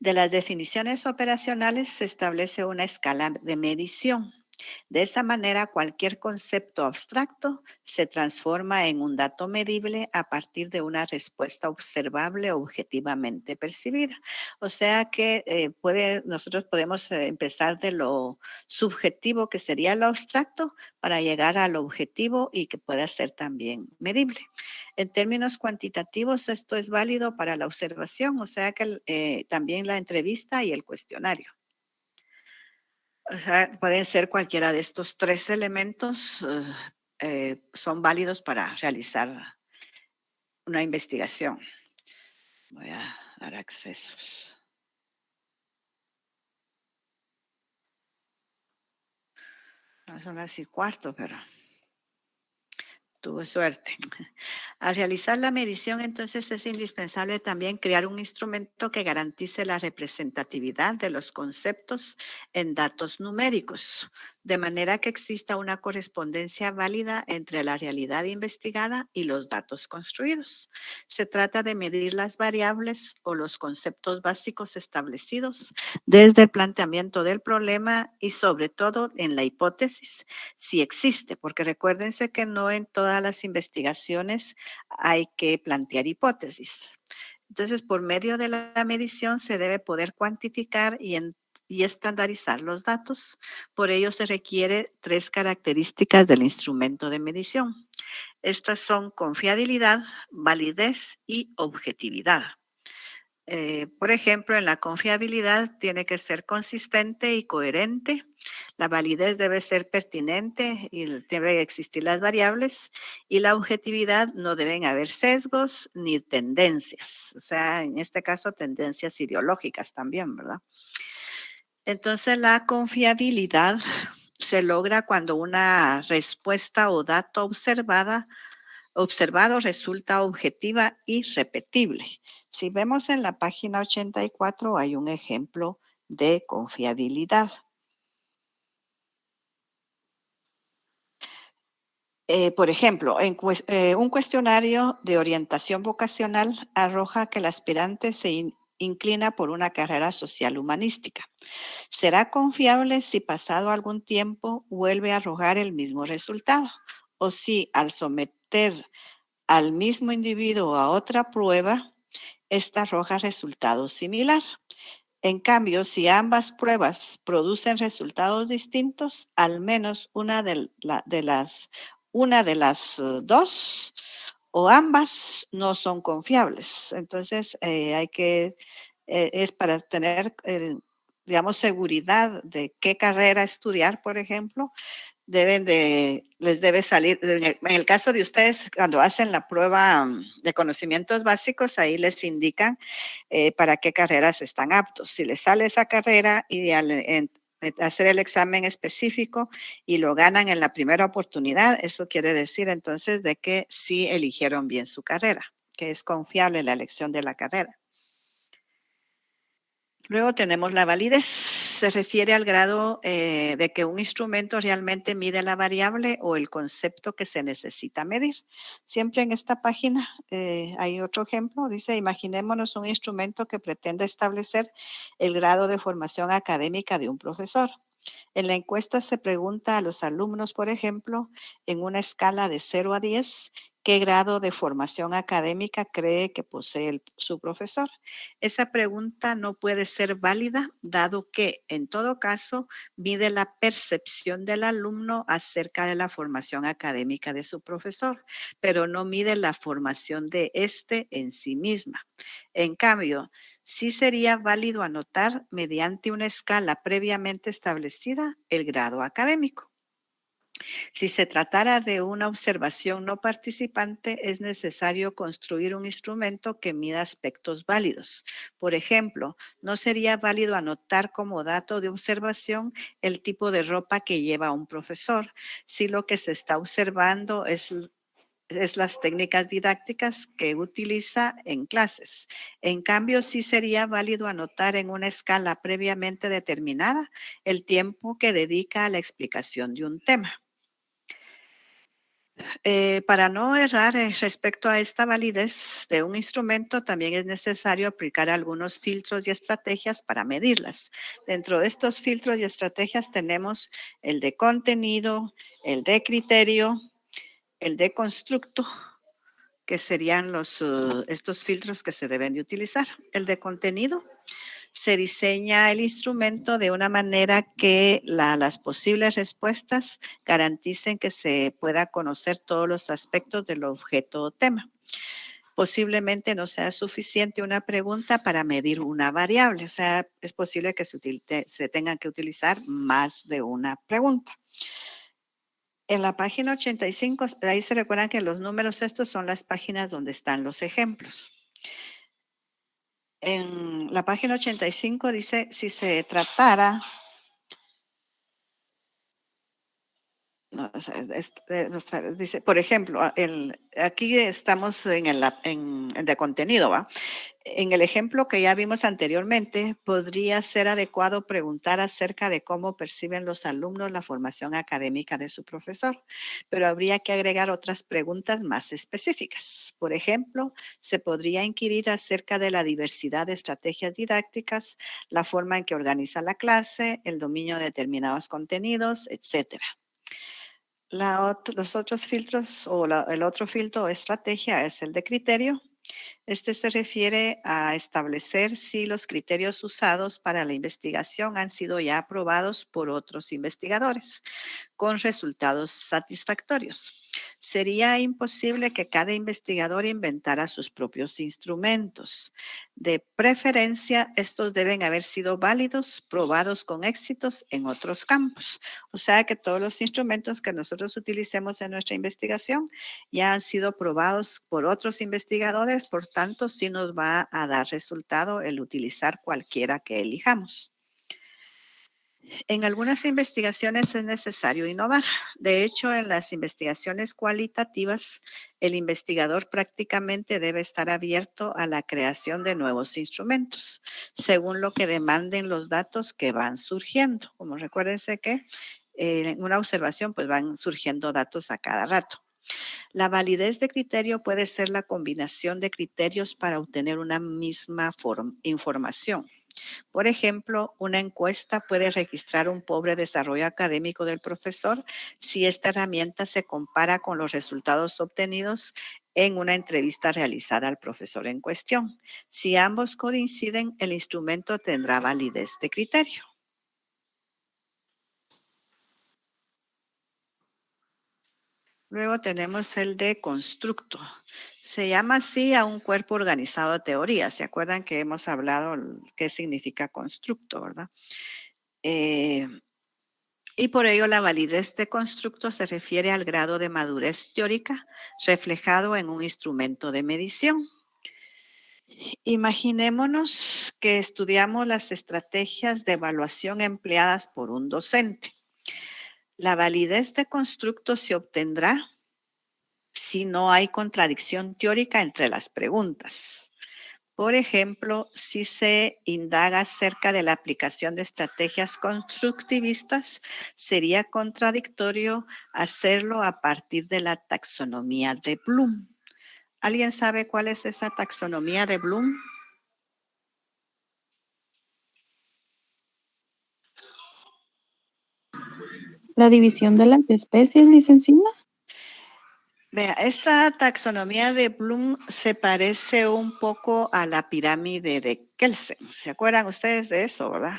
De las definiciones operacionales se establece una escala de medición. De esa manera, cualquier concepto abstracto se transforma en un dato medible a partir de una respuesta observable objetivamente percibida. O sea que nosotros podemos empezar de lo subjetivo, que sería lo abstracto, para llegar a lo objetivo y que pueda ser también medible. En términos cuantitativos, esto es válido para la observación, o sea que también la entrevista y el cuestionario. Ajá, pueden ser cualquiera de estos tres elementos, son válidos para realizar una investigación. Voy a dar accesos. No son las y cuarto, pero tuve suerte. Al realizar la medición, entonces es indispensable también crear un instrumento que garantice la representatividad de los conceptos en datos numéricos, de manera que exista una correspondencia válida entre la realidad investigada y los datos construidos. Se trata de medir las variables o los conceptos básicos establecidos desde el planteamiento del problema y sobre todo en la hipótesis, si existe, porque recuérdense que no en todas las investigaciones hay que plantear hipótesis. Entonces, por medio de la medición se debe poder cuantificar y estandarizar los datos. Por ello se requiere tres características del instrumento de medición. Estas son confiabilidad, validez y objetividad. Por ejemplo, en la confiabilidad tiene que ser consistente y coherente. La validez debe ser pertinente y deben existir las variables. Y la objetividad no deben haber sesgos ni tendencias. O sea, en este caso, tendencias ideológicas también, ¿verdad? Entonces, la confiabilidad se logra cuando una respuesta o dato observado resulta objetiva y repetible. Si vemos en la página 84 hay un ejemplo de confiabilidad. Por ejemplo, un cuestionario de orientación vocacional arroja que el aspirante inclina por una carrera social humanística. ¿Será confiable si pasado algún tiempo vuelve a arrojar el mismo resultado? O si al someter al mismo individuo a otra prueba, esta arroja resultado similar. En cambio, si ambas pruebas producen resultados distintos, al menos una de las dos o ambas no son confiables. Entonces, es para tener, digamos, seguridad de qué carrera estudiar, por ejemplo, les debe salir, en el caso de ustedes, cuando hacen la prueba de conocimientos básicos, ahí les indican para qué carreras están aptos. Si les sale esa carrera y hacer el examen específico y lo ganan en la primera oportunidad, eso quiere decir entonces de que sí eligieron bien su carrera, que es confiable la elección de la carrera. Luego tenemos la validez. Se refiere al grado de que un instrumento realmente mide la variable o el concepto que se necesita medir. Siempre en esta página hay otro ejemplo. Dice, imaginémonos un instrumento que pretende establecer el grado de formación académica de un profesor. En la encuesta se pregunta a los alumnos, por ejemplo, en una escala de 0 a 10, qué grado de formación académica cree que posee su profesor. Esa pregunta no puede ser válida, dado que, en todo caso, mide la percepción del alumno acerca de la formación académica de su profesor, pero no mide la formación de éste en sí misma. En cambio, sí sería válido anotar mediante una escala previamente establecida el grado académico. Si se tratara de una observación no participante, es necesario construir un instrumento que mida aspectos válidos. Por ejemplo, no sería válido anotar como dato de observación el tipo de ropa que lleva un profesor, si lo que se está observando es las técnicas didácticas que utiliza en clases. En cambio, sí sería válido anotar en una escala previamente determinada el tiempo que dedica a la explicación de un tema. Para no errar respecto a esta validez de un instrumento, también es necesario aplicar algunos filtros y estrategias para medirlas. Dentro de estos filtros y estrategias tenemos el de contenido, el de criterio, el de constructo, que serían estos filtros que se deben de utilizar. El de contenido: se diseña el instrumento de una manera que las posibles respuestas garanticen que se pueda conocer todos los aspectos del objeto o tema. Posiblemente no sea suficiente una pregunta para medir una variable, o sea, es posible que se tengan que utilizar más de una pregunta. En la página 85, ahí se recuerdan que los números estos son las páginas donde están los ejemplos. En la página 85 dice, si se tratara, no, o sea, dice, por ejemplo, aquí estamos en de contenido, ¿va? En el ejemplo que ya vimos anteriormente, podría ser adecuado preguntar acerca de cómo perciben los alumnos la formación académica de su profesor, pero habría que agregar otras preguntas más específicas. Por ejemplo, se podría inquirir acerca de la diversidad de estrategias didácticas, la forma en que organiza la clase, el dominio de determinados contenidos, etcétera. Los otros filtros el otro filtro o estrategia es el de criterio. Este se refiere a establecer si los criterios usados para la investigación han sido ya aprobados por otros investigadores con resultados satisfactorios. Sería imposible que cada investigador inventara sus propios instrumentos. De preferencia, estos deben haber sido válidos, probados con éxitos en otros campos. O sea que todos los instrumentos que nosotros utilicemos en nuestra investigación ya han sido probados por otros investigadores, por tanto, sí nos va a dar resultado el utilizar cualquiera que elijamos. En algunas investigaciones es necesario innovar. De hecho, en las investigaciones cualitativas, el investigador prácticamente debe estar abierto a la creación de nuevos instrumentos, según lo que demanden los datos que van surgiendo. Como recuérdense que en una observación pues van surgiendo datos a cada rato. La validez de criterio puede ser la combinación de criterios para obtener una misma información. Por ejemplo, una encuesta puede registrar un pobre desarrollo académico del profesor si esta herramienta se compara con los resultados obtenidos en una entrevista realizada al profesor en cuestión. Si ambos coinciden, el instrumento tendrá validez de criterio. Luego tenemos el de constructo. Se llama así a un cuerpo organizado de teorías. ¿Se acuerdan que hemos hablado qué significa constructo, verdad? Y por ello la validez de constructo se refiere al grado de madurez teórica reflejado en un instrumento de medición. Imaginémonos que estudiamos las estrategias de evaluación empleadas por un docente. La validez de constructo se obtendrá si no hay contradicción teórica entre las preguntas. Por ejemplo, si se indaga acerca de la aplicación de estrategias constructivistas, sería contradictorio hacerlo a partir de la taxonomía de Bloom. ¿Alguien sabe cuál es esa taxonomía de Bloom? La división de las especies, licenciada. Vea, esta taxonomía de Bloom se parece un poco a la pirámide de Kelsen. ¿Se acuerdan ustedes de eso, verdad?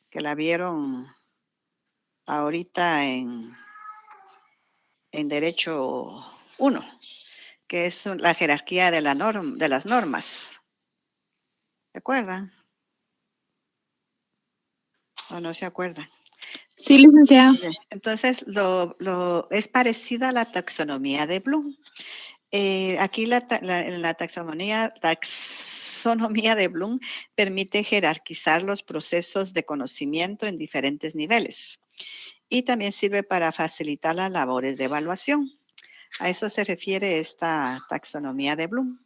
Que la vieron ahorita en Derecho 1, que es la jerarquía de las normas. ¿Se acuerdan? ¿O no se acuerdan? Sí, licenciada. Entonces, es parecida a la taxonomía de Bloom. Aquí la taxonomía de Bloom permite jerarquizar los procesos de conocimiento en diferentes niveles y también sirve para facilitar las labores de evaluación. A eso se refiere esta taxonomía de Bloom.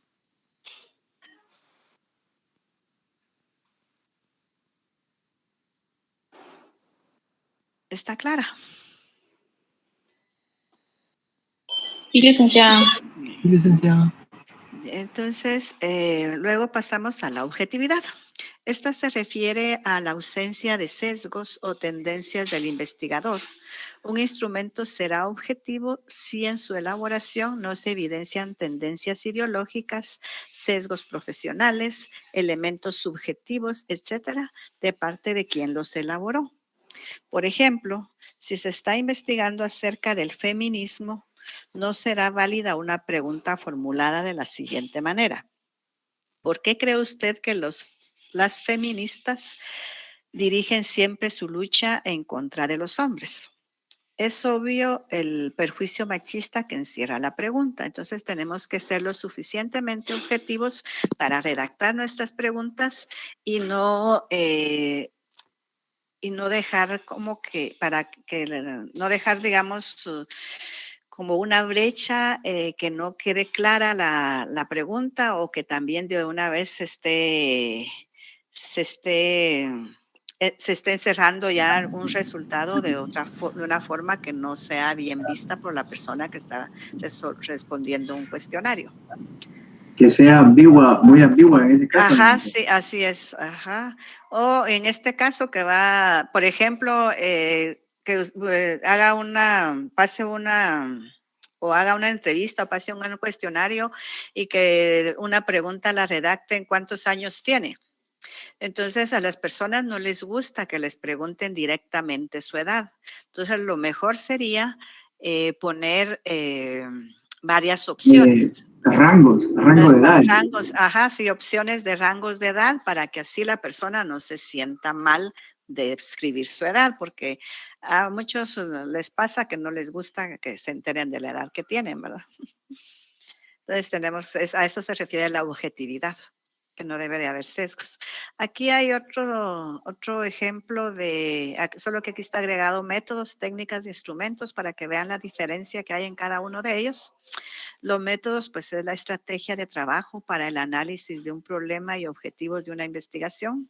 ¿Está clara? Sí, licenciada. Sí, licenciada. Entonces, luego pasamos a la objetividad. Esta se refiere a la ausencia de sesgos o tendencias del investigador. Un instrumento será objetivo si en su elaboración no se evidencian tendencias ideológicas, sesgos profesionales, elementos subjetivos, etcétera, de parte de quien los elaboró. Por ejemplo, si se está investigando acerca del feminismo, no será válida una pregunta formulada de la siguiente manera. ¿Por qué cree usted que las feministas dirigen siempre su lucha en contra de los hombres? Es obvio el perjuicio machista que encierra la pregunta. Entonces tenemos que ser lo suficientemente objetivos para redactar nuestras preguntas y no dejar no dejar, digamos, como una brecha que no quede clara la pregunta o que también de una vez se esté encerrando ya un resultado de una forma que no sea bien vista por la persona que está respondiendo un cuestionario. Que sea ambigua, muy ambigua en ese caso. Ajá, sí, así es. Ajá. O en este caso que va, por ejemplo, que haga una entrevista o pase un cuestionario y que una pregunta la redacte en cuántos años tiene. Entonces a las personas no les gusta que les pregunten directamente su edad. Entonces lo mejor sería poner varias opciones. Rango de edad. Rangos, ajá, sí, opciones de rangos de edad para que así la persona no se sienta mal de escribir su edad, porque a muchos les pasa que no les gusta que se enteren de la edad que tienen, ¿verdad? Entonces a eso se refiere la objetividad, que no debe de haber sesgos. Aquí hay otro ejemplo solo que aquí está agregado métodos, técnicas, instrumentos para que vean la diferencia que hay en cada uno de ellos. Los métodos, pues, es la estrategia de trabajo para el análisis de un problema y objetivos de una investigación.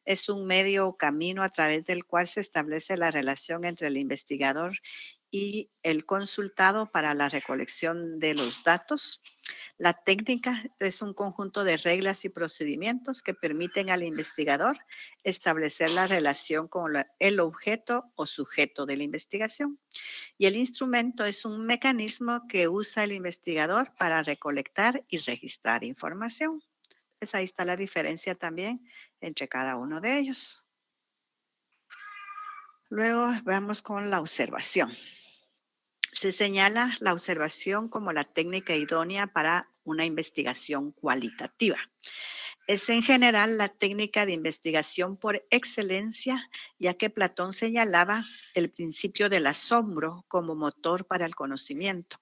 Es un medio o camino a través del cual se establece la relación entre el investigador y el consultado para la recolección de los datos. La técnica es un conjunto de reglas y procedimientos que permiten al investigador establecer la relación con el objeto o sujeto de la investigación. Y el instrumento es un mecanismo que usa el investigador para recolectar y registrar información. Pues ahí está la diferencia también entre cada uno de ellos. Luego vamos con la observación. Se señala la observación como la técnica idónea para una investigación cualitativa. Es en general la técnica de investigación por excelencia, ya que Platón señalaba el principio del asombro como motor para el conocimiento.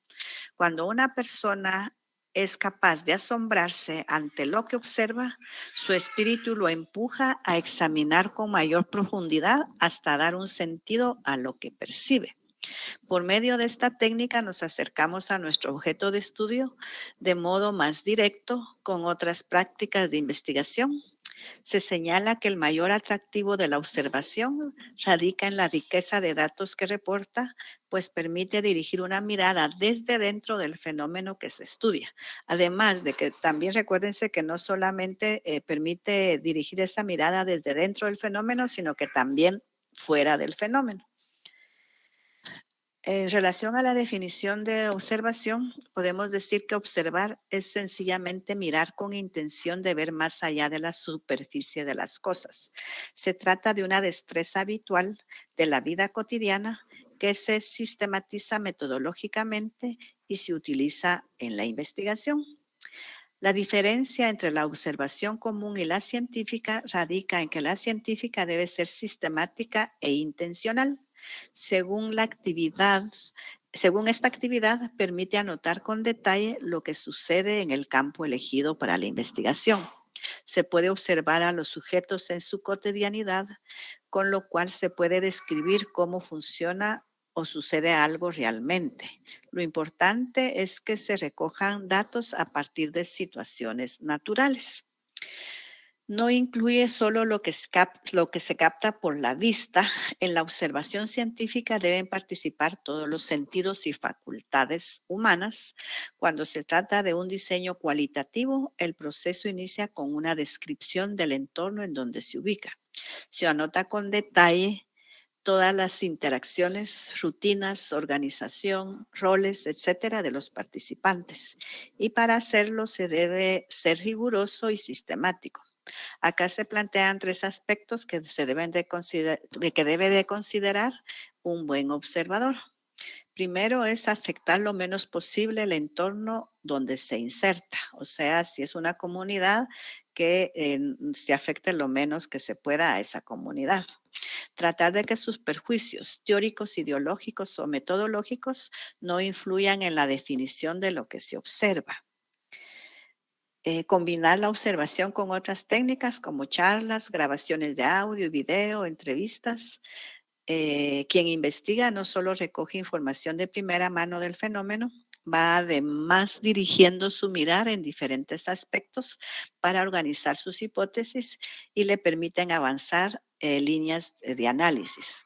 Cuando una persona es capaz de asombrarse ante lo que observa, su espíritu lo empuja a examinar con mayor profundidad hasta dar un sentido a lo que percibe. Por medio de esta técnica nos acercamos a nuestro objeto de estudio de modo más directo con otras prácticas de investigación. Se señala que el mayor atractivo de la observación radica en la riqueza de datos que reporta, pues permite dirigir una mirada desde dentro del fenómeno que se estudia. Además de que también recuérdense que no solamente permite dirigir esa mirada desde dentro del fenómeno, sino que también fuera del fenómeno. En relación a la definición de observación, podemos decir que observar es sencillamente mirar con intención de ver más allá de la superficie de las cosas. Se trata de una destreza habitual de la vida cotidiana que se sistematiza metodológicamente y se utiliza en la investigación. La diferencia entre la observación común y la científica radica en que la científica debe ser sistemática e intencional. Según esta actividad, permite anotar con detalle lo que sucede en el campo elegido para la investigación. Se puede observar a los sujetos en su cotidianidad, con lo cual se puede describir cómo funciona o sucede algo realmente. Lo importante es que se recojan datos a partir de situaciones naturales. No incluye solo lo que se capta por la vista. En la observación científica deben participar todos los sentidos y facultades humanas. Cuando se trata de un diseño cualitativo, el proceso inicia con una descripción del entorno en donde se ubica. Se anota con detalle todas las interacciones, rutinas, organización, roles, etcétera, de los participantes. Y para hacerlo se debe ser riguroso y sistemático. Acá se plantean tres aspectos que se deben de que debe de considerar un buen observador. Primero es afectar lo menos posible el entorno donde se inserta, o sea, si es una comunidad, que se afecte lo menos que se pueda a esa comunidad. Tratar de que sus perjuicios teóricos, ideológicos o metodológicos no influyan en la definición de lo que se observa. Combinar la observación con otras técnicas como charlas, grabaciones de audio y video, entrevistas. Quien investiga no solo recoge información de primera mano del fenómeno, va además dirigiendo su mirar en diferentes aspectos para organizar sus hipótesis y le permiten avanzar líneas de análisis.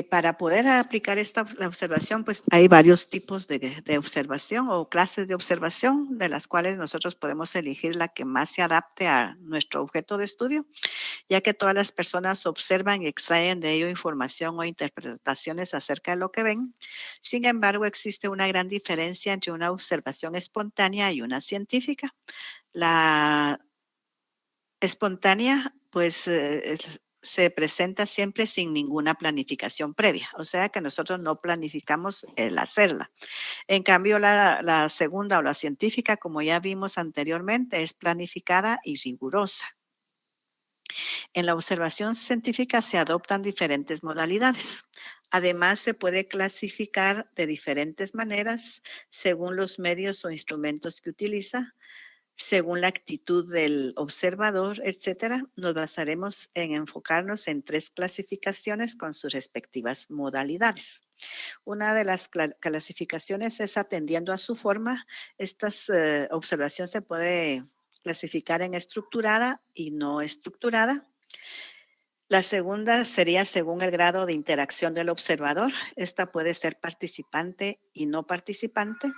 Para poder aplicar la observación, pues hay varios tipos de observación o clases de observación, de las cuales nosotros podemos elegir la que más se adapte a nuestro objeto de estudio, ya que todas las personas observan y extraen de ello información o interpretaciones acerca de lo que ven. Sin embargo, existe una gran diferencia entre una observación espontánea y una científica. La espontánea, pues, se presenta siempre sin ninguna planificación previa, o sea que nosotros no planificamos el hacerla. En cambio, la segunda o la científica, como ya vimos anteriormente, es planificada y rigurosa. En la observación científica se adoptan diferentes modalidades. Además, se puede clasificar de diferentes maneras según los medios o instrumentos que utiliza, según la actitud del observador, etcétera. Nos basaremos en enfocarnos en tres clasificaciones con sus respectivas modalidades. Una de las clasificaciones es atendiendo a su forma. Esta observación se puede clasificar en estructurada y no estructurada. La segunda sería según el grado de interacción del observador. Esta puede ser participante y no participante.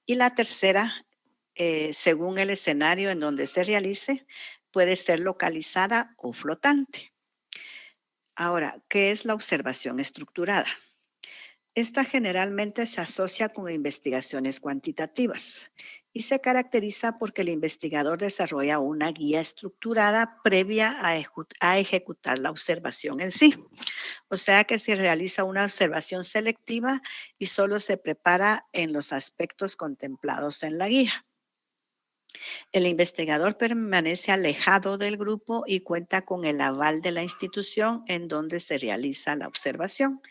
Y la tercera, según el escenario en donde se realice, puede ser localizada o flotante. Ahora, ¿qué es la observación estructurada? Esta generalmente se asocia con investigaciones cuantitativas y se caracteriza porque el investigador desarrolla una guía estructurada previa a ejecutar la observación en sí. O sea que se realiza una observación selectiva y solo se prepara en los aspectos contemplados en la guía. El investigador permanece alejado del grupo y cuenta con el aval de la institución en donde se realiza la observación.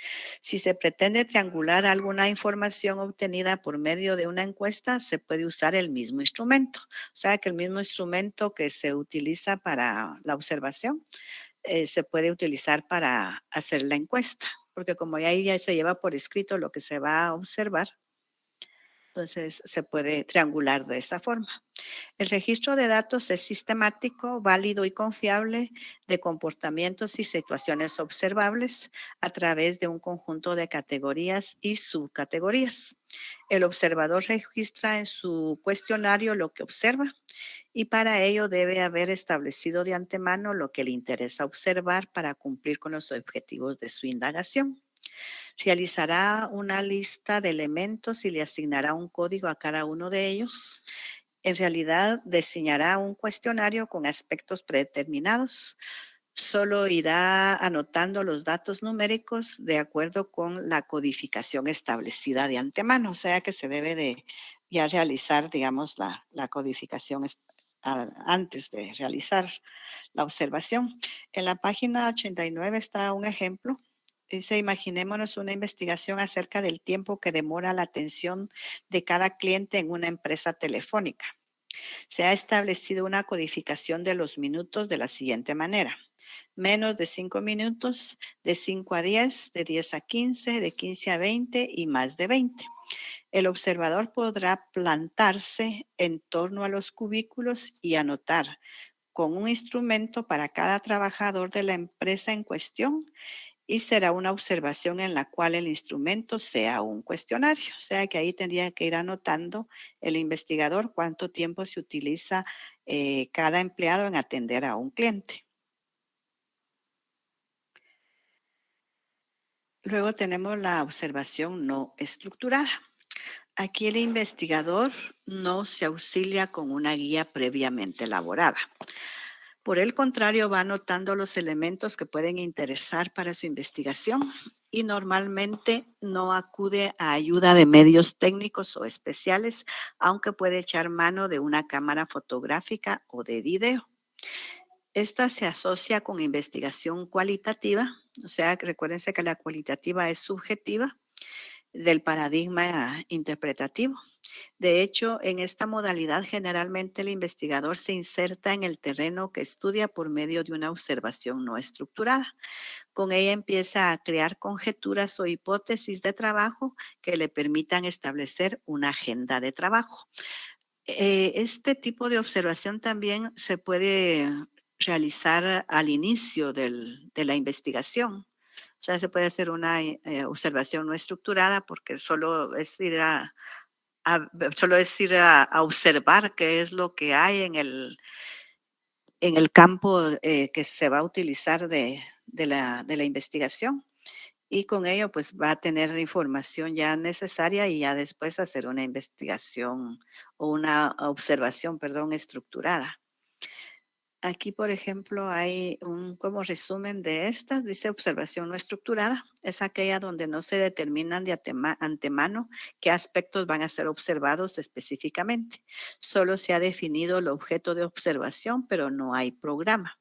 Si se pretende triangular alguna información obtenida por medio de una encuesta, se puede usar el mismo instrumento. O sea que el mismo instrumento que se utiliza para la observación se puede utilizar para hacer la encuesta, porque como ahí ya se lleva por escrito lo que se va a observar, entonces se puede triangular de esa forma. El registro de datos es sistemático, válido y confiable de comportamientos y situaciones observables a través de un conjunto de categorías y subcategorías. El observador registra en su cuestionario lo que observa y para ello debe haber establecido de antemano lo que le interesa observar para cumplir con los objetivos de su indagación. Realizará una lista de elementos y le asignará un código a cada uno de ellos. En realidad, diseñará un cuestionario con aspectos predeterminados. Solo irá anotando los datos numéricos de acuerdo con la codificación establecida de antemano. O sea que se debe de ya realizar, digamos, la codificación antes de realizar la observación. En la página 89 está un ejemplo. Dice, imaginémonos una investigación acerca del tiempo que demora la atención de cada cliente en una empresa telefónica. Se ha establecido una codificación de los minutos de la siguiente manera. Menos de 5 minutos, de 5 a 10, de 10 a 15, de 15 a 20 y más de 20. El observador podrá plantarse en torno a los cubículos y anotar con un instrumento para cada trabajador de la empresa en cuestión, y será una observación en la cual el instrumento sea un cuestionario. O sea que ahí tendría que ir anotando el investigador cuánto tiempo se utiliza cada empleado en atender a un cliente. Luego tenemos la observación no estructurada. Aquí el investigador no se auxilia con una guía previamente elaborada. Por el contrario, va anotando los elementos que pueden interesar para su investigación y normalmente no acude a ayuda de medios técnicos o especiales, aunque puede echar mano de una cámara fotográfica o de video. Esta se asocia con investigación cualitativa, o sea, recuérdense que la cualitativa es subjetiva del paradigma interpretativo. De hecho, en esta modalidad generalmente el investigador se inserta en el terreno que estudia por medio de una observación no estructurada. Con ella empieza a crear conjeturas o hipótesis de trabajo que le permitan establecer una agenda de trabajo. Este tipo de observación también se puede realizar al inicio de la investigación. O sea, se puede hacer una observación no estructurada porque solo es ir a observar qué es lo que hay en el campo que se va a utilizar de la investigación. Y con ello, pues va a tener información ya necesaria y ya después hacer una investigación o una observación, perdón, estructurada. Aquí, por ejemplo, hay un como resumen de estas. Dice observación no estructurada. Es aquella donde no se determinan de antemano qué aspectos van a ser observados específicamente. Solo se ha definido el objeto de observación, pero no hay programa.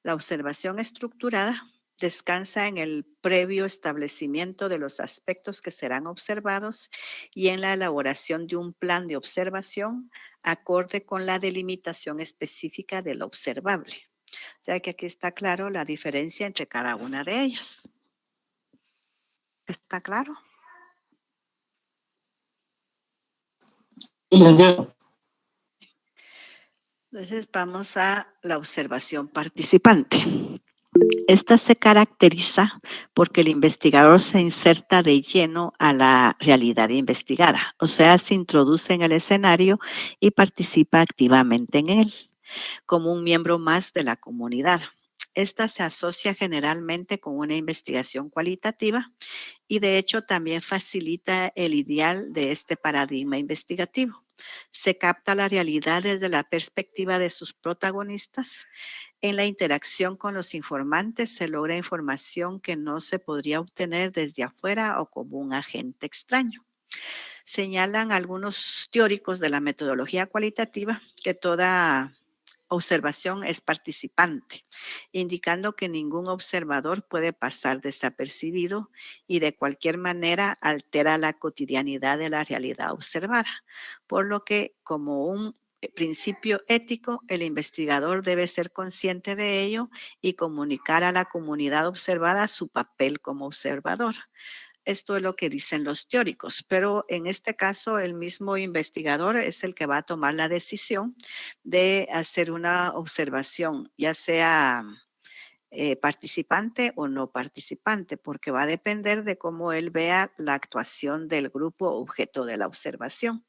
La observación estructurada descansa en el previo establecimiento de los aspectos que serán observados y en la elaboración de un plan de observación acorde con la delimitación específica de lo observable. O sea que aquí está claro la diferencia entre cada una de ellas. ¿Está claro? Sí, licenciado. Entonces vamos a la observación participante. Esta se caracteriza porque el investigador se inserta de lleno a la realidad investigada, o sea, se introduce en el escenario y participa activamente en él, como un miembro más de la comunidad. Esta se asocia generalmente con una investigación cualitativa y de hecho también facilita el ideal de este paradigma investigativo. Se capta la realidad desde la perspectiva de sus protagonistas. En la interacción con los informantes se logra información que no se podría obtener desde afuera o como un agente extraño. Señalan algunos teóricos de la metodología cualitativa que toda observación es participante, indicando que ningún observador puede pasar desapercibido y de cualquier manera altera la cotidianidad de la realidad observada, por lo que como un principio ético, el investigador debe ser consciente de ello y comunicar a la comunidad observada su papel como observador. Esto es lo que dicen los teóricos, pero en este caso el mismo investigador es el que va a tomar la decisión de hacer una observación, ya sea participante o no participante, porque va a depender de cómo él vea la actuación del grupo objeto de la observación.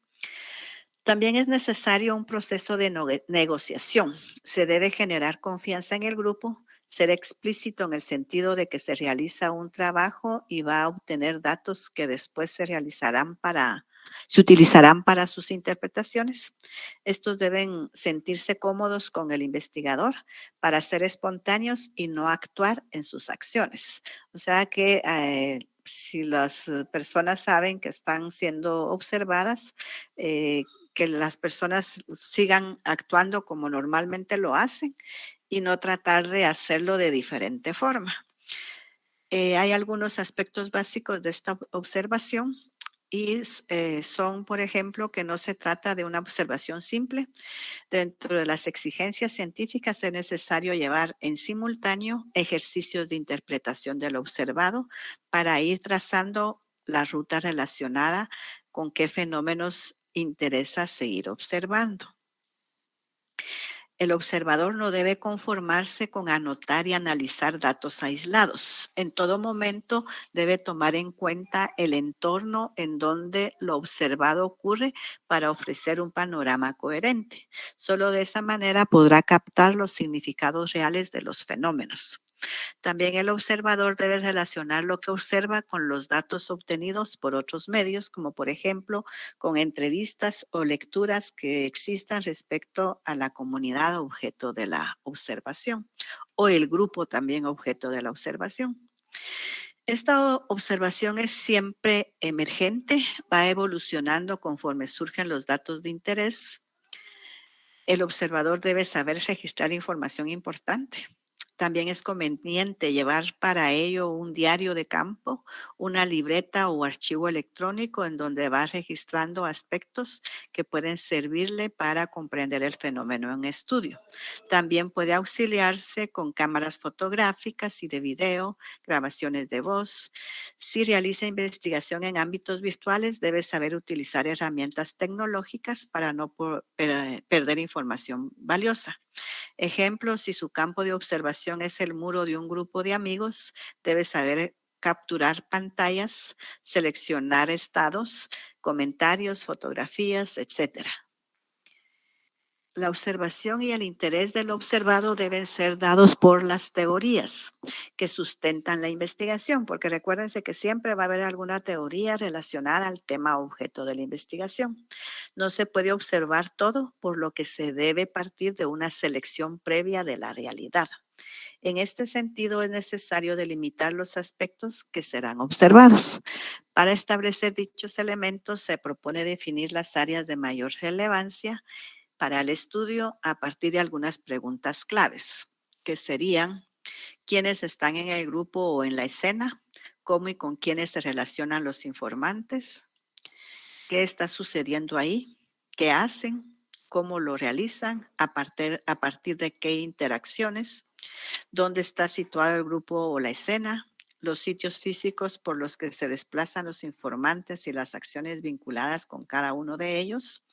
También es necesario un proceso de negociación. Se debe generar confianza en el grupo, ser explícito en el sentido de que se realiza un trabajo y va a obtener datos que después se utilizarán para sus interpretaciones. Estos deben sentirse cómodos con el investigador para ser espontáneos y no actuar en sus acciones. O sea que si las personas saben que están siendo observadas, que las personas sigan actuando como normalmente lo hacen y no tratar de hacerlo de diferente forma. Hay algunos aspectos básicos de esta observación y son, por ejemplo, que no se trata de una observación simple. Dentro de las exigencias científicas es necesario llevar en simultáneo ejercicios de interpretación de lo observado para ir trazando la ruta relacionada con qué fenómenos interesa seguir observando. El observador no debe conformarse con anotar y analizar datos aislados. En todo momento debe tomar en cuenta el entorno en donde lo observado ocurre para ofrecer un panorama coherente. Solo de esa manera podrá captar los significados reales de los fenómenos. También el observador debe relacionar lo que observa con los datos obtenidos por otros medios, como por ejemplo con entrevistas o lecturas que existan respecto a la comunidad objeto de la observación o el grupo también objeto de la observación. Esta observación es siempre emergente, va evolucionando conforme surgen los datos de interés. El observador debe saber registrar información importante. También es conveniente llevar para ello un diario de campo, una libreta o archivo electrónico en donde va registrando aspectos que pueden servirle para comprender el fenómeno en estudio. También puede auxiliarse con cámaras fotográficas y de video, grabaciones de voz. Si realiza investigación en ámbitos virtuales, debe saber utilizar herramientas tecnológicas para no perder información valiosa. Ejemplo, si su campo de observación es el muro de un grupo de amigos, debe saber capturar pantallas, seleccionar estados, comentarios, fotografías, etc. La observación y el interés del observado deben ser dados por las teorías que sustentan la investigación, porque recuérdense que siempre va a haber alguna teoría relacionada al tema objeto de la investigación. No se puede observar todo, por lo que se debe partir de una selección previa de la realidad. En este sentido, es necesario delimitar los aspectos que serán observados. Para establecer dichos elementos, se propone definir las áreas de mayor relevancia para el estudio a partir de algunas preguntas claves, que serían: ¿quiénes están en el grupo o en la escena? ¿Cómo y con quiénes se relacionan los informantes? ¿Qué está sucediendo ahí? ¿Qué hacen? ¿Cómo lo realizan? ¿A partir de qué interacciones? ¿Dónde está situado el grupo o la escena? Los sitios físicos por los que se desplazan los informantes y las acciones vinculadas con cada uno de ellos.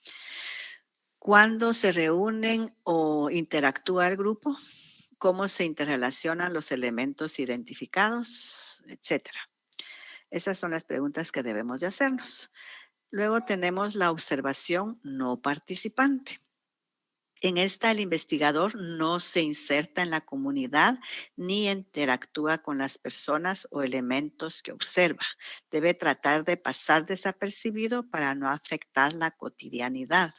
¿Cuándo se reúnen o interactúa el grupo? ¿Cómo se interrelacionan los elementos identificados? Etcétera. Esas son las preguntas que debemos de hacernos. Luego tenemos la observación no participante. En esta, el investigador no se inserta en la comunidad ni interactúa con las personas o elementos que observa. Debe tratar de pasar desapercibido para no afectar la cotidianidad.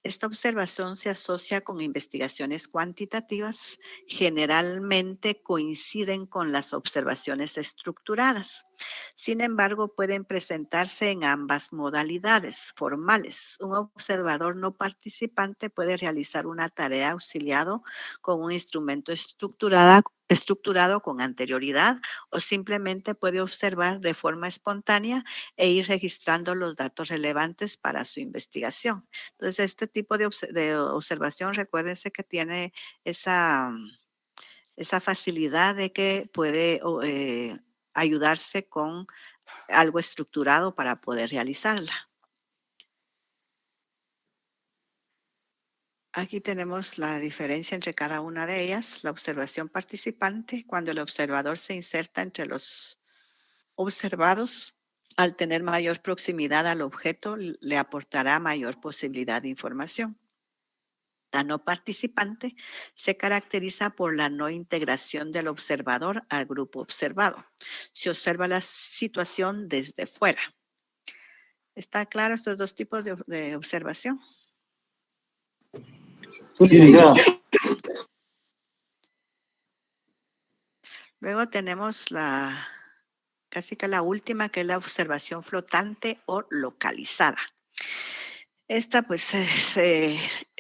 Esta observación se asocia con investigaciones cuantitativas, generalmente coinciden con las observaciones estructuradas. Sin embargo, pueden presentarse en ambas modalidades formales. Un observador no participante puede realizar una tarea auxiliado con un instrumento estructurado con anterioridad, o simplemente puede observar de forma espontánea e ir registrando los datos relevantes para su investigación. Entonces, este tipo de observación, recuérdense que tiene esa facilidad de que puede ayudarse con algo estructurado para poder realizarla. Aquí tenemos la diferencia entre cada una de ellas. La observación participante, cuando el observador se inserta entre los observados, al tener mayor proximidad al objeto, le aportará mayor posibilidad de información. La no participante se caracteriza por la no integración del observador al grupo observado. Se observa la situación desde fuera. ¿Están claros estos dos tipos de observación? Sí, licenciado. Luego tenemos casi que la última, que es la observación flotante o localizada. Esta, pues,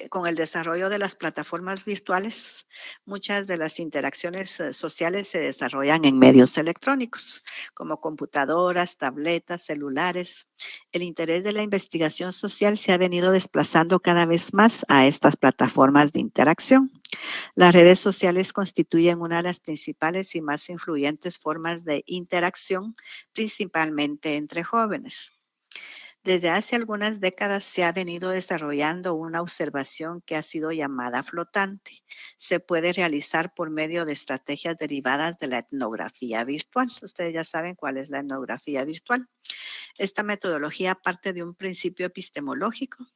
con el desarrollo de las plataformas virtuales, muchas de las interacciones sociales se desarrollan en medios electrónicos, como computadoras, tabletas, celulares. El interés de la investigación social se ha venido desplazando cada vez más a estas plataformas de interacción. Las redes sociales constituyen una de las principales y más influyentes formas de interacción, principalmente entre jóvenes. Desde hace algunas décadas se ha venido desarrollando una observación que ha sido llamada flotante. Se puede realizar por medio de estrategias derivadas de la etnografía virtual. Ustedes ya saben cuál es la etnografía virtual. Esta metodología parte de un principio epistemológico.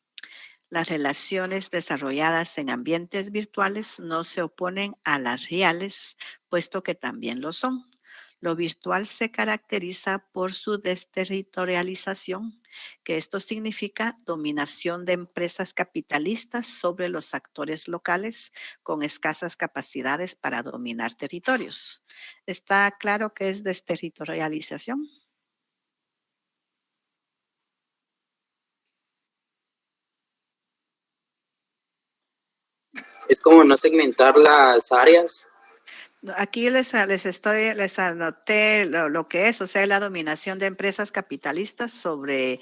Las relaciones desarrolladas en ambientes virtuales no se oponen a las reales, puesto que también lo son. Lo virtual se caracteriza por su desterritorialización, que esto significa dominación de empresas capitalistas sobre los actores locales con escasas capacidades para dominar territorios. ¿Está claro qué es desterritorialización? Es como no segmentar las áreas. Aquí les anoté lo que es, o sea, la dominación de empresas capitalistas sobre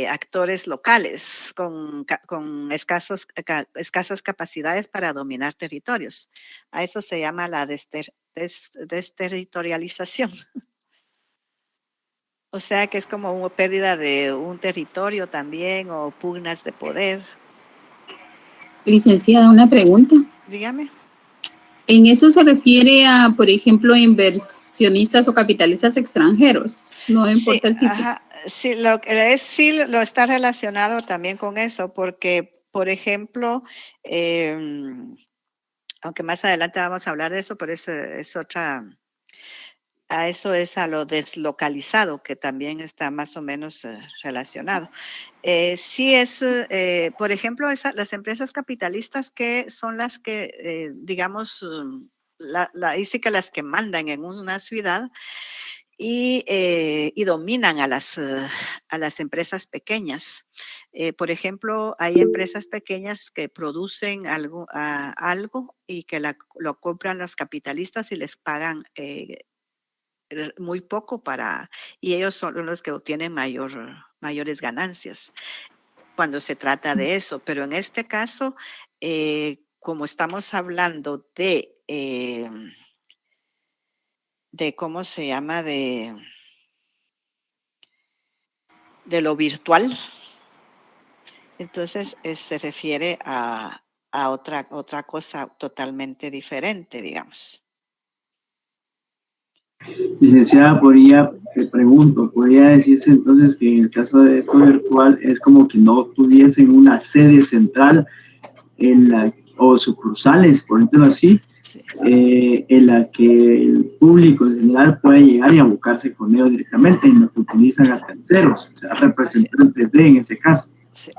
actores locales con escasas capacidades para dominar territorios. A eso se llama la desterritorialización. O sea que es como una pérdida de un territorio también o pugnas de poder. Licenciada, una pregunta. Dígame. ¿En eso se refiere a, por ejemplo, inversionistas o capitalistas extranjeros? No importa el tipo. Ajá, sí, sí lo está relacionado también con eso, porque, por ejemplo, aunque más adelante vamos a hablar de eso, pero es otra, eso es a lo deslocalizado, que también está más o menos relacionado. Sí es, por ejemplo, las empresas capitalistas que son las que, digamos, sí que las que mandan en una ciudad y dominan a las empresas pequeñas. Por ejemplo, hay empresas pequeñas que producen algo y que lo compran los capitalistas y les pagan muy poco y ellos son los que obtienen mayores ganancias cuando se trata de eso. Pero en este caso, como estamos hablando de ¿cómo se llama? De lo virtual, entonces se refiere a otra cosa totalmente diferente, digamos. Licenciada, te pregunto, ¿podría decirse entonces que en el caso de esto virtual es como que no tuviesen una sede central o sucursales, por decirlo así, Sí. En la que el público en general puede llegar y abocarse con ellos directamente, en lo que utilizan a terceros, o sea, representantes de en ese caso? Sí.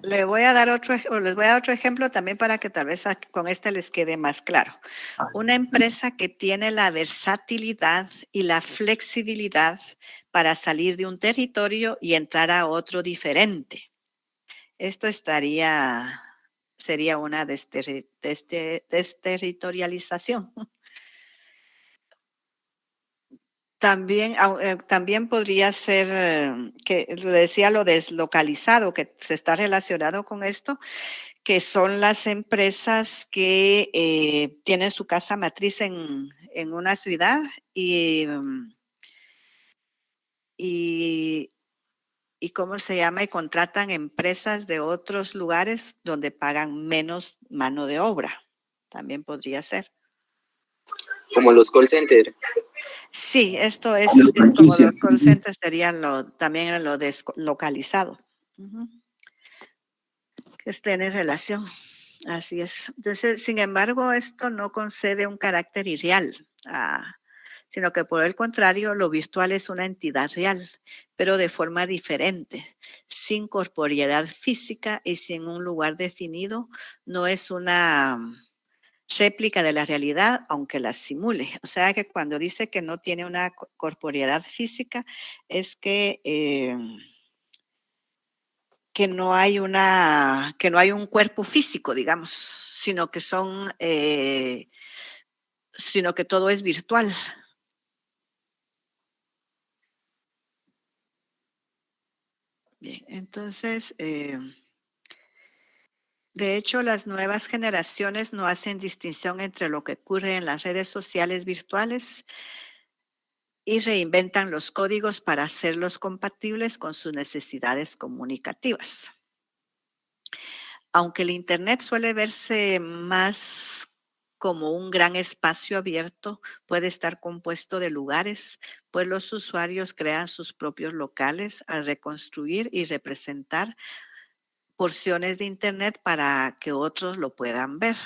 Les voy a dar otro ejemplo también para que tal vez con este les quede más claro. Una empresa que tiene la versatilidad y la flexibilidad para salir de un territorio y entrar a otro diferente. Esto sería una desterritorialización. También podría ser, que le decía lo deslocalizado, que se está relacionado con esto, que son las empresas que tienen su casa matriz en una ciudad y ¿cómo se llama? Y contratan empresas de otros lugares donde pagan menos mano de obra. También podría ser. Como los call centers. Sí, esto es Las como los franquicias. call centers serían también lo deslocalizado. Que estén en relación. Así es. Entonces, sin embargo, esto no concede un carácter irreal, sino que por el contrario, lo virtual es una entidad real, pero de forma diferente, sin corporeidad física y sin un lugar definido. No es una réplica de la realidad, aunque la simule. O sea que cuando dice que no tiene una corporeidad física, es que no hay un cuerpo físico, digamos, sino que sino que todo es virtual. Bien, entonces De hecho, las nuevas generaciones no hacen distinción entre lo que ocurre en las redes sociales virtuales y reinventan los códigos para hacerlos compatibles con sus necesidades comunicativas. Aunque el Internet suele verse más como un gran espacio abierto, puede estar compuesto de lugares, pues los usuarios crean sus propios locales al reconstruir y representar porciones de Internet para que otros lo puedan ver.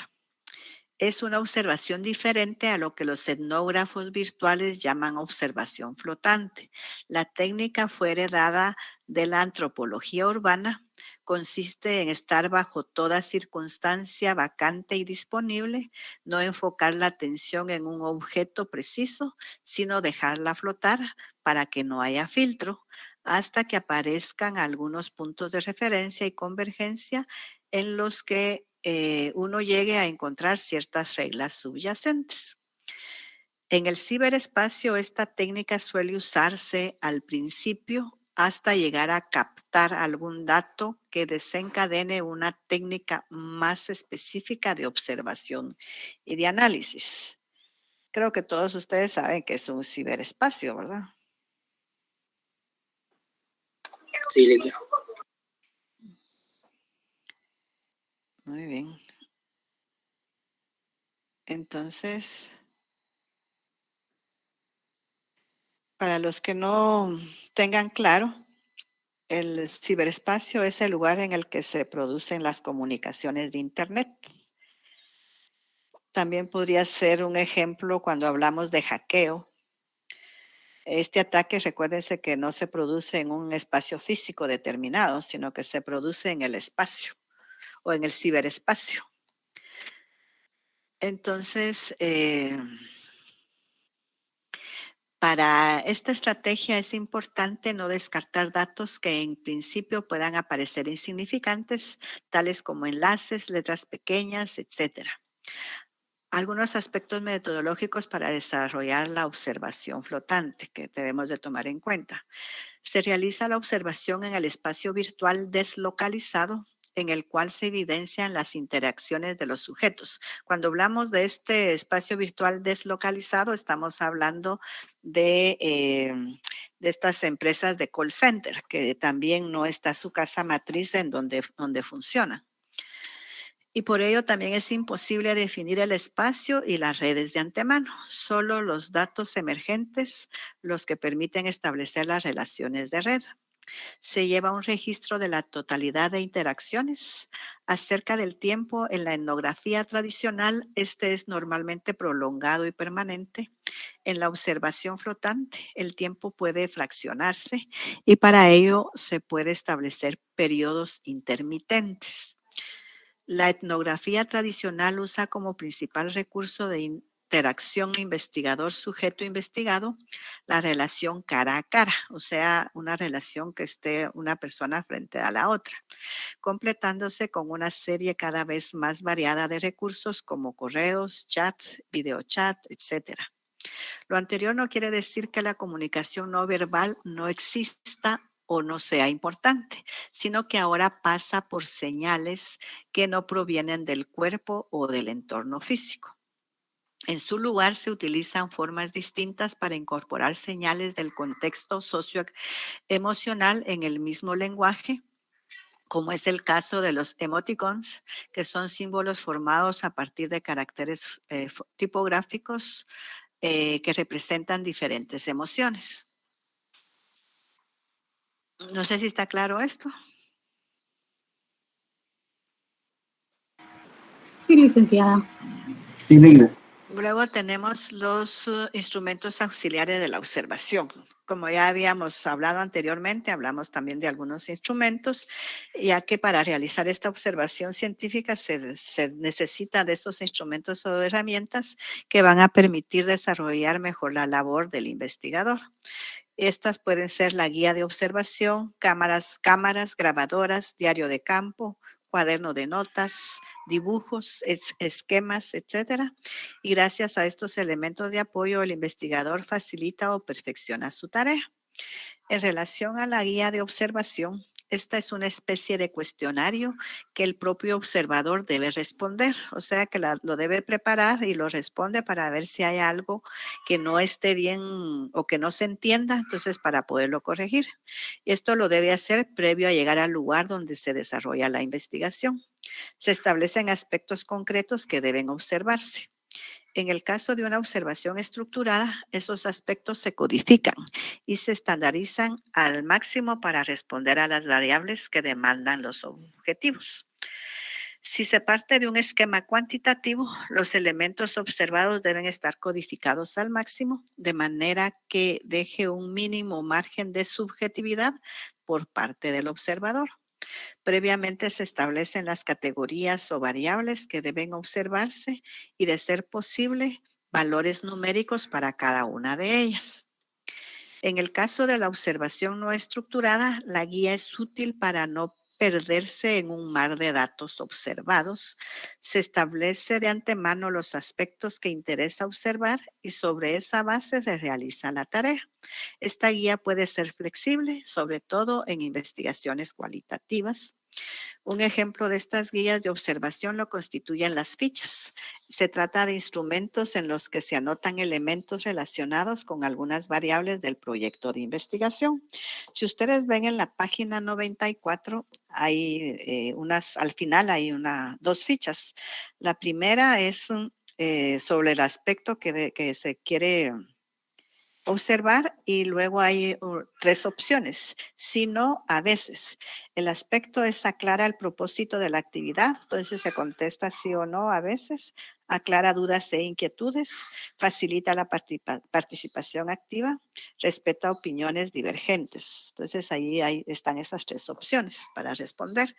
Es una observación diferente a lo que los etnógrafos virtuales llaman observación flotante. La técnica fue heredada de la antropología urbana. Consiste en estar bajo toda circunstancia vacante y disponible, no enfocar la atención en un objeto preciso, sino dejarla flotar para que no haya filtro, hasta que aparezcan algunos puntos de referencia y convergencia en los que uno llegue a encontrar ciertas reglas subyacentes. En el ciberespacio, esta técnica suele usarse al principio hasta llegar a captar algún dato que desencadene una técnica más específica de observación y de análisis. Creo que todos ustedes saben que es un ciberespacio, ¿verdad? Sí, Lilia. Muy bien. Entonces, para los que no tengan claro, el ciberespacio es el lugar en el que se producen las comunicaciones de Internet. También podría ser un ejemplo cuando hablamos de hackeo. Este ataque, recuérdense que no se produce en un espacio físico determinado, sino que se produce en el espacio o en el ciberespacio. Entonces, para esta estrategia es importante no descartar datos que en principio puedan aparecer insignificantes, tales como enlaces, letras pequeñas, etc. Algunos aspectos metodológicos para desarrollar la observación flotante que debemos de tomar en cuenta. Se realiza la observación en el espacio virtual deslocalizado, en el cual se evidencian las interacciones de los sujetos. Cuando hablamos de este espacio virtual deslocalizado, estamos hablando de estas empresas de call center, que también no está su casa matriz en donde funciona. Y por ello también es imposible definir el espacio y las redes de antemano. Solo los datos emergentes los que permiten establecer las relaciones de red. Se lleva un registro de la totalidad de interacciones. Acerca del tiempo, en la etnografía tradicional, este es normalmente prolongado y permanente. En la observación flotante, el tiempo puede fraccionarse y para ello se puede establecer periodos intermitentes. La etnografía tradicional usa como principal recurso de interacción investigador-sujeto-investigado la relación cara a cara, o sea, una relación que esté una persona frente a la otra, completándose con una serie cada vez más variada de recursos como correos, chat, videochat, etc. Lo anterior no quiere decir que la comunicación no verbal no exista o no sea importante, sino que ahora pasa por señales que no provienen del cuerpo o del entorno físico. En su lugar se utilizan formas distintas para incorporar señales del contexto socioemocional en el mismo lenguaje, como es el caso de los emoticons, que son símbolos formados a partir de caracteres tipográficos que representan diferentes emociones. No sé si está claro esto. Sí, licenciada. Sí, Lilia. Luego tenemos los instrumentos auxiliares de la observación. Como ya habíamos hablado anteriormente, hablamos también de algunos instrumentos, ya que para realizar esta observación científica se necesita de estos instrumentos o herramientas que van a permitir desarrollar mejor la labor del investigador. Estas pueden ser la guía de observación, cámaras, grabadoras, diario de campo, cuaderno de notas, dibujos, esquemas, etcétera. Y gracias a estos elementos de apoyo, el investigador facilita o perfecciona su tarea. En relación a la guía de observación, esta es una especie de cuestionario que el propio observador debe responder, o sea que lo debe preparar y lo responde para ver si hay algo que no esté bien o que no se entienda, entonces para poderlo corregir. Y esto lo debe hacer previo a llegar al lugar donde se desarrolla la investigación. Se establecen aspectos concretos que deben observarse. En el caso de una observación estructurada, esos aspectos se codifican y se estandarizan al máximo para responder a las variables que demandan los objetivos. Si se parte de un esquema cuantitativo, los elementos observados deben estar codificados al máximo, de manera que deje un mínimo margen de subjetividad por parte del observador. Previamente se establecen las categorías o variables que deben observarse y, de ser posible, valores numéricos para cada una de ellas. En el caso de la observación no estructurada, la guía es útil para no perderse en un mar de datos observados. Se establece de antemano los aspectos que interesa observar y sobre esa base se realiza la tarea. Esta guía puede ser flexible, sobre todo en investigaciones cualitativas. Un ejemplo de estas guías de observación lo constituyen las fichas. Se trata de instrumentos en los que se anotan elementos relacionados con algunas variables del proyecto de investigación. Si ustedes ven en la página 94, hay al final hay dos fichas. La primera es sobre el aspecto que se quiere observar y luego hay 3 opciones. Si no, a veces. El aspecto es aclara el propósito de la actividad, entonces se contesta sí o no a veces, aclara dudas e inquietudes, facilita la participación activa, respeta opiniones divergentes. Entonces ahí están esas 3 opciones para responder.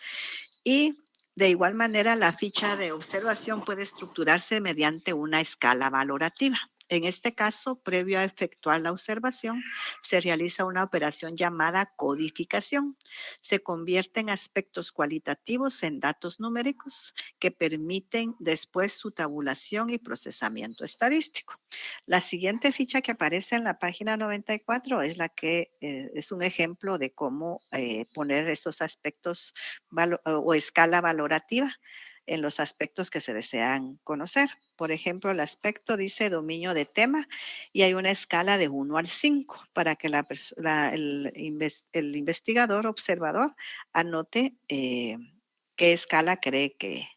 Y de igual manera, la ficha de observación puede estructurarse mediante una escala valorativa. En este caso, previo a efectuar la observación, se realiza una operación llamada codificación. Se convierten aspectos cualitativos en datos numéricos que permiten después su tabulación y procesamiento estadístico. La siguiente ficha que aparece en la página 94 es la que es un ejemplo de cómo poner esos aspectos o escala valorativa en los aspectos que se desean conocer. Por ejemplo, el aspecto dice dominio de tema y hay una escala de 1 al 5 para que el investigador, observador, anote qué escala cree que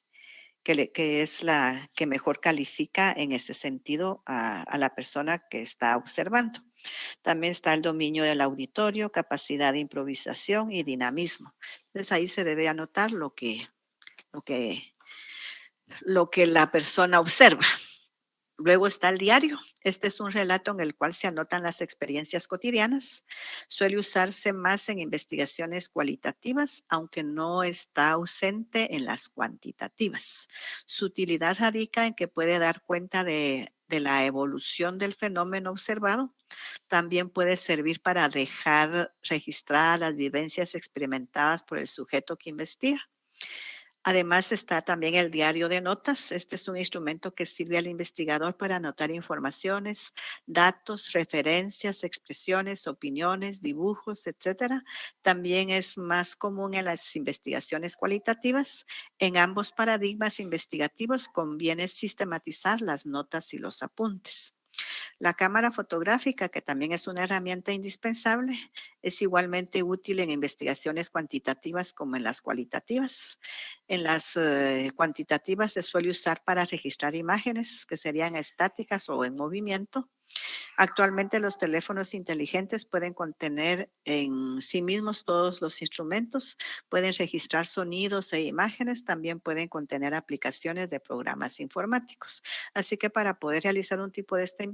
es la que mejor califica en ese sentido a la persona que está observando. También está el dominio del auditorio, capacidad de improvisación y dinamismo. Entonces ahí se debe anotar lo que la persona observa. Luego está el diario. Este es un relato en el cual se anotan las experiencias cotidianas. Suele usarse más en investigaciones cualitativas, aunque no está ausente en las cuantitativas. Su utilidad radica en que puede dar cuenta de la evolución del fenómeno observado. También puede servir para dejar registradas las vivencias experimentadas por el sujeto que investiga. Además está también el diario de notas. Este es un instrumento que sirve al investigador para anotar informaciones, datos, referencias, expresiones, opiniones, dibujos, etc. También es más común en las investigaciones cualitativas. En ambos paradigmas investigativos conviene sistematizar las notas y los apuntes. La cámara fotográfica, que también es una herramienta indispensable, es igualmente útil en investigaciones cuantitativas como en las cualitativas. En las cuantitativas se suele usar para registrar imágenes que serían estáticas o en movimiento. Actualmente los teléfonos inteligentes pueden contener en sí mismos todos los instrumentos, pueden registrar sonidos e imágenes, también pueden contener aplicaciones de programas informáticos. Así que para poder realizar un tipo de esta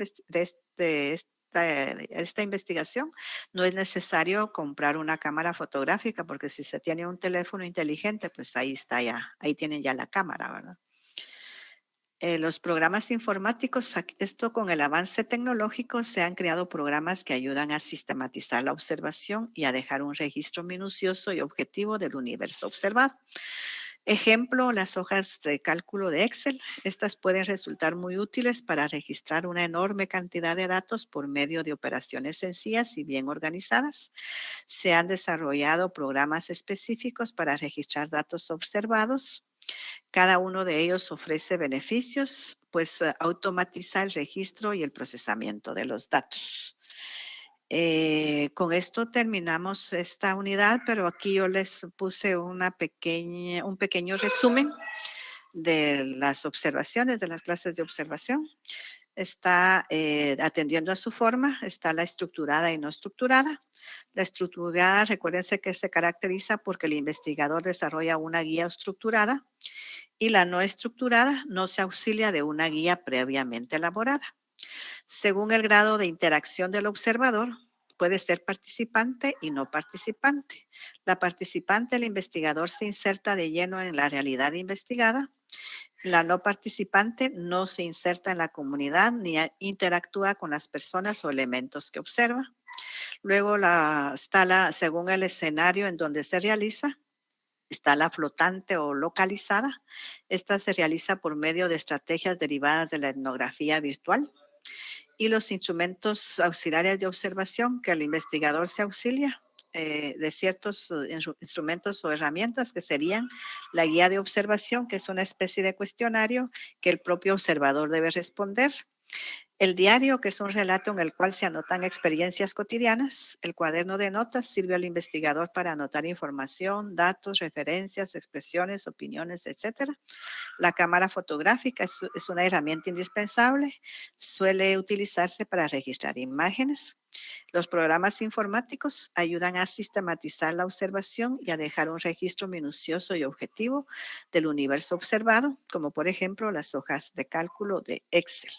investigación, no es necesario comprar una cámara fotográfica, porque si se tiene un teléfono inteligente, pues ahí está ya, ahí tienen ya la cámara, ¿verdad? Los programas informáticos, esto con el avance tecnológico, se han creado programas que ayudan a sistematizar la observación y a dejar un registro minucioso y objetivo del universo observado. Ejemplo, las hojas de cálculo de Excel. Estas pueden resultar muy útiles para registrar una enorme cantidad de datos por medio de operaciones sencillas y bien organizadas. Se han desarrollado programas específicos para registrar datos observados. Cada uno de ellos ofrece beneficios, pues automatiza el registro y el procesamiento de los datos. Con esto terminamos esta unidad, pero aquí yo les puse un pequeño resumen de las observaciones, de las clases de observación. Está atendiendo a su forma, está la estructurada y no estructurada. La estructurada, recuérdense que se caracteriza porque el investigador desarrolla una guía estructurada y la no estructurada no se auxilia de una guía previamente elaborada. Según el grado de interacción del observador, puede ser participante y no participante. La participante, el investigador, se inserta de lleno en la realidad investigada. La no participante no se inserta en la comunidad ni interactúa con las personas o elementos que observa. Luego según el escenario en donde se realiza, está la flotante o localizada. Esta se realiza por medio de estrategias derivadas de la etnografía virtual. Y los instrumentos auxiliares de observación que el investigador se auxilia de ciertos instrumentos o herramientas que serían la guía de observación, que es una especie de cuestionario que el propio observador debe responder. El diario, que es un relato en el cual se anotan experiencias cotidianas. El cuaderno de notas sirve al investigador para anotar información, datos, referencias, expresiones, opiniones, etc. La cámara fotográfica es una herramienta indispensable. Suele utilizarse para registrar imágenes. Los programas informáticos ayudan a sistematizar la observación y a dejar un registro minucioso y objetivo del universo observado, como por ejemplo las hojas de cálculo de Excel.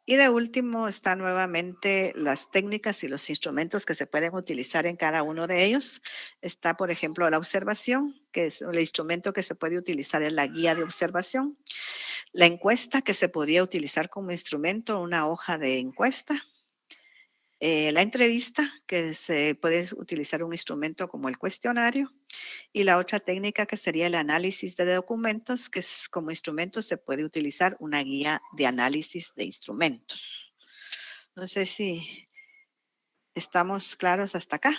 Y de último están nuevamente las técnicas y los instrumentos que se pueden utilizar en cada uno de ellos. Está, por ejemplo, la observación, que es el instrumento que se puede utilizar en la guía de observación. La encuesta, que se podría utilizar como instrumento, una hoja de encuesta. La entrevista, que se puede utilizar un instrumento como el cuestionario. Y la otra técnica, que sería el análisis de documentos, que como instrumento se puede utilizar una guía de análisis de instrumentos. No sé si estamos claros hasta acá.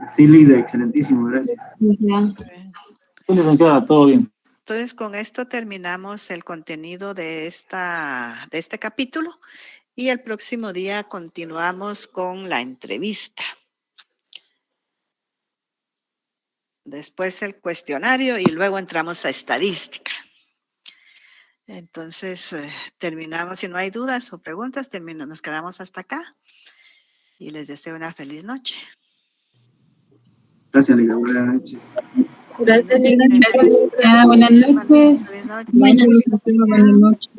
Sí, Lida, excelentísimo, gracias. Sí, licenciada, todo bien. Entonces, con esto terminamos el contenido de este capítulo y el próximo día continuamos con la entrevista. Después el cuestionario y luego entramos a estadística. Entonces, terminamos. Si no hay dudas o preguntas, nos quedamos hasta acá y les deseo una feliz noche. Gracias, Lida, buenas noches. Gracias, Lina. Gracias. Buenas noches. Buenas noches.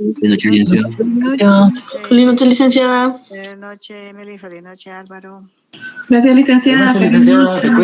Feliz noche, licenciada. Buenas noches, Emily. Feliz noche, Álvaro. Gracias, licenciada. Buenas noches, licenciada.